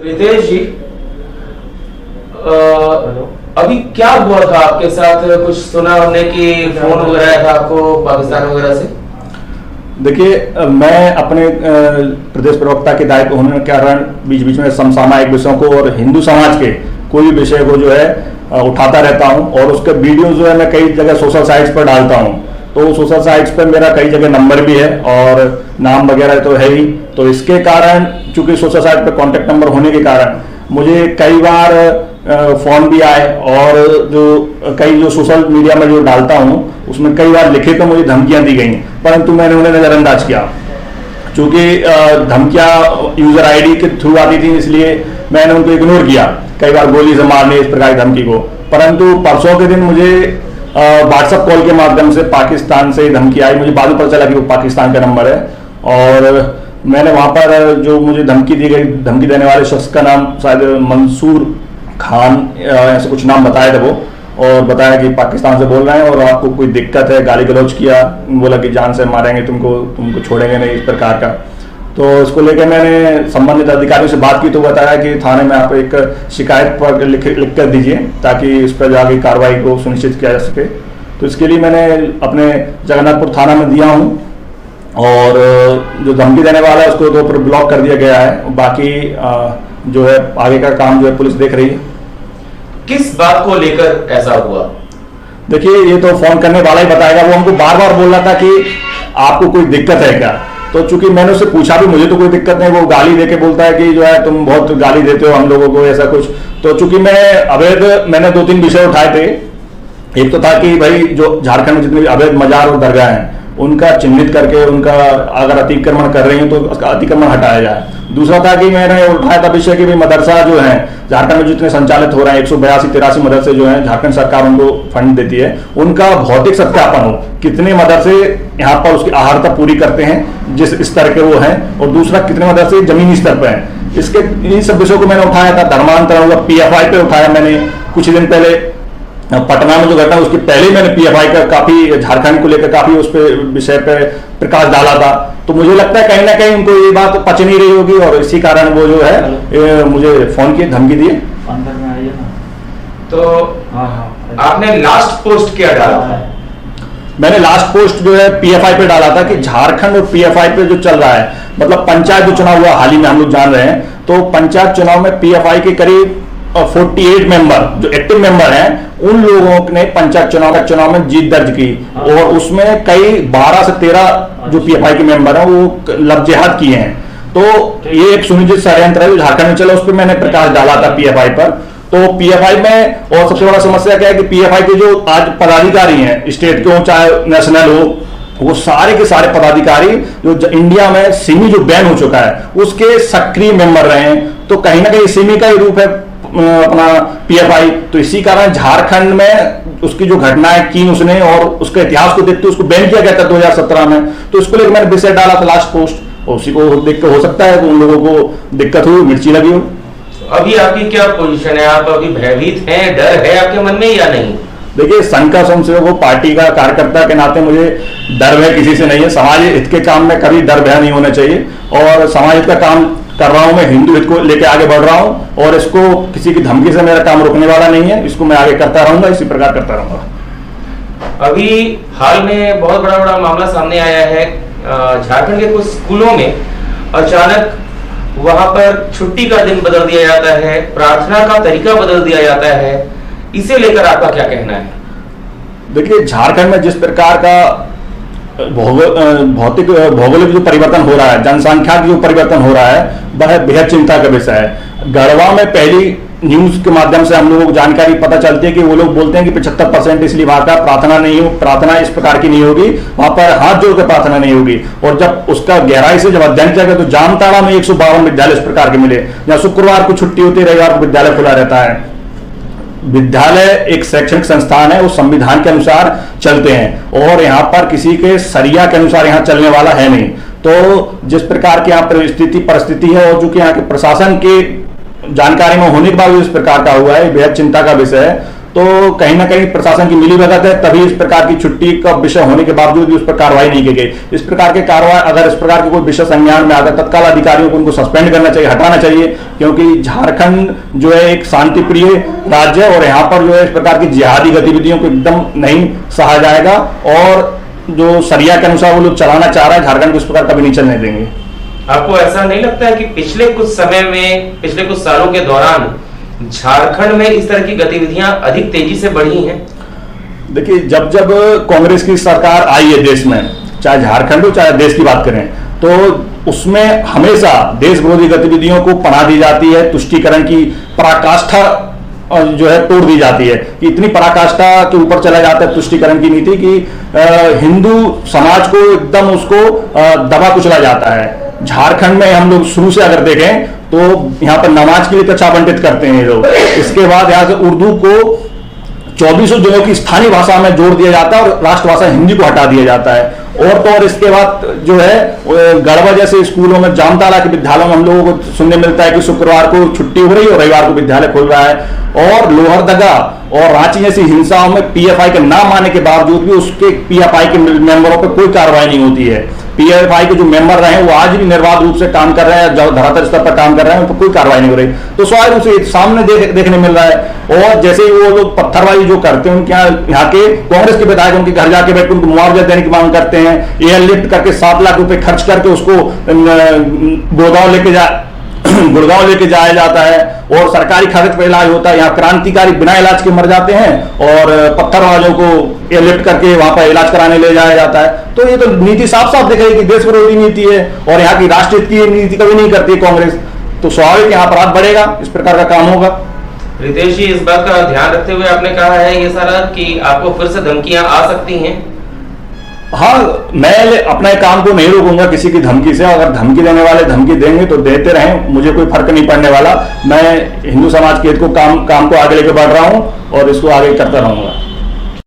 रितेश जी, अभी क्या हुआ था आपके साथ? कुछ सुना हमने कि फोन वगैरह आया था आपको पाकिस्तान वगैरह से? देखिए, मैं अपने प्रदेश प्रवक्ता के दायित्व होने के कारण बीच बीच में समसामयिक विषयों को और हिंदू समाज के कोई भी विषय को जो है उठाता रहता हूं, और उसके वीडियो जो है मैं कई जगह सोशल साइट्स पर डालता हूं। तो सोशल साइट्स पर मेरा कई जगह नंबर भी है और नाम वगैरह तो है ही। तो इसके कारण, चूंकि सोशल साइट पर कॉन्टेक्ट नंबर होने के कारण मुझे कई बार फोन भी आए, और जो सोशल मीडिया में जो डालता हूं उसमें कई बार लिखे तो मुझे धमकियां दी गई, परंतु मैंने उन्हें नजरअंदाज किया। चूंकि धमकियां यूजर आईडी के थ्रू आती थी, इसलिए मैंने उनको इग्नोर किया। कई बार गोली से मारने इस प्रकार की धमकी को, परंतु परसों के दिन मुझे व्हाट्सएप कॉल के माध्यम से पाकिस्तान से धमकी आई। मुझे बाद में पता चला कि वो पाकिस्तान का नंबर है, और मैंने वहां पर जो मुझे धमकी दी गई, धमकी देने वाले शख्स का नाम शायद मंसूर खान ऐसे कुछ नाम बताए थे वो, और बताया कि पाकिस्तान से बोल रहे हैं और आपको कोई दिक्कत है, गाली गलौज किया, बोला कि जान से मारेंगे तुमको छोड़ेंगे नहीं, इस प्रकार का। तो इसको लेकर मैंने संबंधित अधिकारियों से बात की, तो बताया कि थाने में आप एक शिकायत पर लिख कर दीजिए, ताकि इस पर आगे कार्रवाई को सुनिश्चित किया जा सके। तो इसके लिए मैंने अपने जगन्नाथपुर थाना में दिया हूँ, और जो धमकी देने वाला है उसको तो ऊपर ब्लॉक कर दिया गया है। बाकी जो है आगे का काम जो है पुलिस देख रही है। किस बात को लेकर ऐसा हुआ? देखिए, ये तो फोन करने वाला ही बताएगा। वो हमको बार बार बोल रहा था कि आपको कोई दिक्कत है क्या। तो चूंकि मैंने उससे पूछा भी, मुझे तो कोई दिक्कत नहीं, वो गाली देके बोलता है कि जो है तुम बहुत गाली देते हो हम लोगों को, ऐसा कुछ। तो चूंकि मैंने 2-3 विषय उठाए थे। एक तो था कि भाई जो झारखंड में जितने भी अवैध मजार और दरगाह हैं उनका चिन्हित करके, उनका अगर अतिक्रमण कर रही हैं तो उसका अतिक्रमण हटाया जाए। दूसरा था कि मैंने उठाया था विषय कि मदरसा जो है झारखंड में जितने संचालित हो रहे हैं, 182-83 मदरसे जो हैं, झारखंड सरकार उनको फंड देती है, उनका भौतिक सत्यापन हो, कितने मदरसे यहाँ पर उसकी आहर्ता पूरी करते हैं जिस स्तर के वो हैं, और दूसरा कितने मदरसे जमीनी स्तर पर हैं। इसके इन सब विषयों को मैंने उठाया था। धर्मांतरण हुआ, PFI पे उठाया मैंने कुछ दिन पहले। पटना में जो घटना उसके पहले मैंने PFI का काफी, झारखंड को लेकर काफी उस पे विषय पे प्रकाश डाला था। तो मुझे लगता है कहीं ना कहीं उनको ये बात पच नहीं रही होगी, और इसी कारण वो जो है मुझे फोन की धमकी दी। अंदर में आइए ना। तो आपने लास्ट पोस्ट क्या डाला था? मैंने लास्ट पोस्ट जो है PFI पे डाला था कि झारखंड और PFI पे जो चल रहा है, मतलब पंचायत जो चुनाव हुआ हाल ही में, हम लोग जान रहे हैं, तो पंचायत चुनाव में PFI के करीब 48 मेंबर जो एक्टिव मेंबर हैं, उन लोगों ने पंचायत चुनाव में जीत दर्ज की, और उसमें कई 12 से 13 जो PFI के मेंबर हैं वो लफ्ज़ किए हैं। तो ये एक सुनिश्चित षड्यंत्र है जो झारखंड में चला, उस पर मैंने प्रकाश डाला था PFI पर। तो PFI में और सबसे बड़ा समस्या क्या है कि PFI के जो आज पदाधिकारी हैं, स्टेट के हो चाहे नेशनल हो, वो सारे के सारे पदाधिकारी जो इंडिया में सिमी जो बैन हो चुका है उसके सक्रिय मेंबर रहे हैं। तो कहीं ना कहीं सिमी का ही रूप है अपना PFI। तो इसी कारण झारखंड में उसकी जो घटनाएं की उसने, और उसके इतिहास को देखते उसको बैन किया गया था 2017 में। तो इसको लेकर मैंने विषय डाला था लास्ट पोस्ट, और उसी को देख कर हो सकता है कि उन लोगों को दिक्कत हुई, मिर्ची लगी हो। अभी आपकी क्या पोजीशन है? आप अभी भयभीत हैं, डर है आपके मन में या नहीं? देखिए, संघ का स्वयंसेवक को पार्टी का कार्यकर्ता के नाते मुझे डर भय किसी से नहीं है। समाज हित के काम में कभी डर भय नहीं होना चाहिए, और समाज हित का काम कर रहा हूं मैं, हिंदू हित को लेकर आगे बढ़ रहा हूं, और इसको किसी की धमकी से मेरा काम रुकने वाला नहीं है। इसको मैं आगे करता रहूंगा, इसी प्रकार करता रहूंगा। अभी हाल में बहुत बड़ा मामला सामने आया है। झारखंड के कुछ स्कूलों में अचानक वहां पर छुट्टी का दिन बदल दिया जाता है, प्रार्थना का तरीका बदल दिया जाता है। इसे लेकर आपका क्या कहना है? देखिए, झारखंड में जिस प्रकार का भौगोलिक जो परिवर्तन हो रहा है, जनसंख्या की जो परिवर्तन हो रहा है, वह बेहद चिंता का विषय है। गढ़वा में पहली न्यूज के माध्यम से हम लोगों को जानकारी पता चलती है कि वो लोग बोलते हैं कि 75% इसलिए वहां का प्रार्थना इस प्रकार की नहीं होगी, वहां पर हाथ जोड़कर प्रार्थना नहीं होगी। और जब उसका गहराई से जब अध्ययन किया गया तो जामताड़ा में 152 विद्यालय इस प्रकार के मिले, जहां शुक्रवार को छुट्टी होती है, रविवार को विद्यालय खुला रहता है। विद्यालय एक शैक्षणिक संस्थान है, वो संविधान के अनुसार चलते हैं, और यहाँ पर किसी के शरिया के अनुसार यहाँ चलने वाला है नहीं। तो जिस प्रकार की यहाँ परिस्थिति है, और जो कि यहाँ के प्रशासन के जानकारी में होने के बाद इस प्रकार का हुआ है, बेहद चिंता का विषय है। तो कहीं ना कहीं प्रशासन की मिलीभगत है, तभी इस प्रकार की छुट्टी का विषय होने के बावजूद भी उस पर कार्रवाई नहीं की गई। इस प्रकार के कार्रवाई, अगर इस प्रकार के कोई विषय संज्ञान में आता, तत्काल अधिकारियों को उनको सस्पेंड करना चाहिए, हटाना चाहिए, क्योंकि झारखंड जो है एक शांति प्रिय राज्य है और यहाँ पर जो है इस प्रकार की जिहादी गतिविधियों को एकदम नहीं सहा जाएगा और जो शरिया के अनुसार वो लोग चलाना चाह रहा है झारखंड को, इस प्रकार कभी नहीं चलने देंगे। आपको ऐसा नहीं लगता है कि पिछले कुछ समय में, पिछले कुछ सालों के दौरान झारखंड में इस तरह की गतिविधियां अधिक तेजी से बढ़ी हैं? देखिए, जब जब कांग्रेस की सरकार आई है देश में, चाहे झारखंड हो चाहे देश की बात करें, तो उसमें हमेशा देश विरोधी गतिविधियों को पनाह दी जाती है, तुष्टीकरण की पराकाष्ठा जो है तोड़ दी जाती है कि इतनी पराकाष्ठा के ऊपर चला जाता है तुष्टीकरण की नीति कि हिंदू समाज को एकदम उसको दबा कुचला जाता है। झारखंड में हम लोग शुरू से अगर देखें तो यहाँ पर नमाज के लिए कक्षा आवंटित करते हैं लोग, इसके बाद यहाँ से उर्दू को 24 जिलों की स्थानीय भाषा में जोड़ दिया जाता है और राष्ट्रभाषा हिंदी को हटा दिया जाता है। और तो और इसके बाद जो है गढ़वा जैसे स्कूलों में, जामताड़ा के विद्यालयों में हम लोगों को सुनने मिलता है कि शुक्रवार को छुट्टी हो रही है और रविवार को विद्यालय खुल रहा है। और लोहरदगा और रांची जैसी हिंसाओं में पीएफआई के नाम आने के बावजूद भी उसके पीएफआई के मेंबरों पर कोई कार्रवाई नहीं होती है। पीएफआई के जो मेंबर रहे हैं वो आज भी निर्बाध रूप से काम कर रहे हैं, जो धरातल स्तर पर काम कर रहे हैं, उन पर कोई कार्रवाई नहीं हो रही। तो स्वाभाविक रूप से सामने देखने मिल रहा है। और जैसे वो लोग पत्थरबाजी जो करते हैं, उनके यहाँ के कांग्रेस के विधायक उनके घर जाके बैठ उनको मुआवजा देने की मांग करते हैं, एयरलिफ्ट करके 7 लाख रुपए खर्च करके उसको गुड़गांव लेके जाया जाता है और सरकारी खर्च पर इलाज होता है। यहाँ क्रांतिकारी बिना इलाज के मर जाते हैं और पत्थरबाजों को एयरलिफ्ट करके वहां पर इलाज कराने ले जाया जाता है। तो ये तो नीति साफ साफ दिख रही है कि देश विरोधी नीति है और यहाँ की राष्ट्रहित की नीति कभी नहीं करती कांग्रेस। तो स्वाभाविक यहाँ अपराध बढ़ेगा, इस प्रकार का काम होगा। रितेश जी, इस बात का ध्यान रखते हुए आपने कहा है ये सारा कि आपको फिर से धमकियां आ सकती हैं? हाँ, मैं अपने काम को नहीं रोकूंगा किसी की धमकी से। अगर धमकी देने वाले धमकी देंगे तो देते रहें, मुझे कोई फर्क नहीं पड़ने वाला। मैं हिंदू समाज के हित को काम को आगे लेके बढ़ रहा हूं और इसको आगे करता रहूंगा।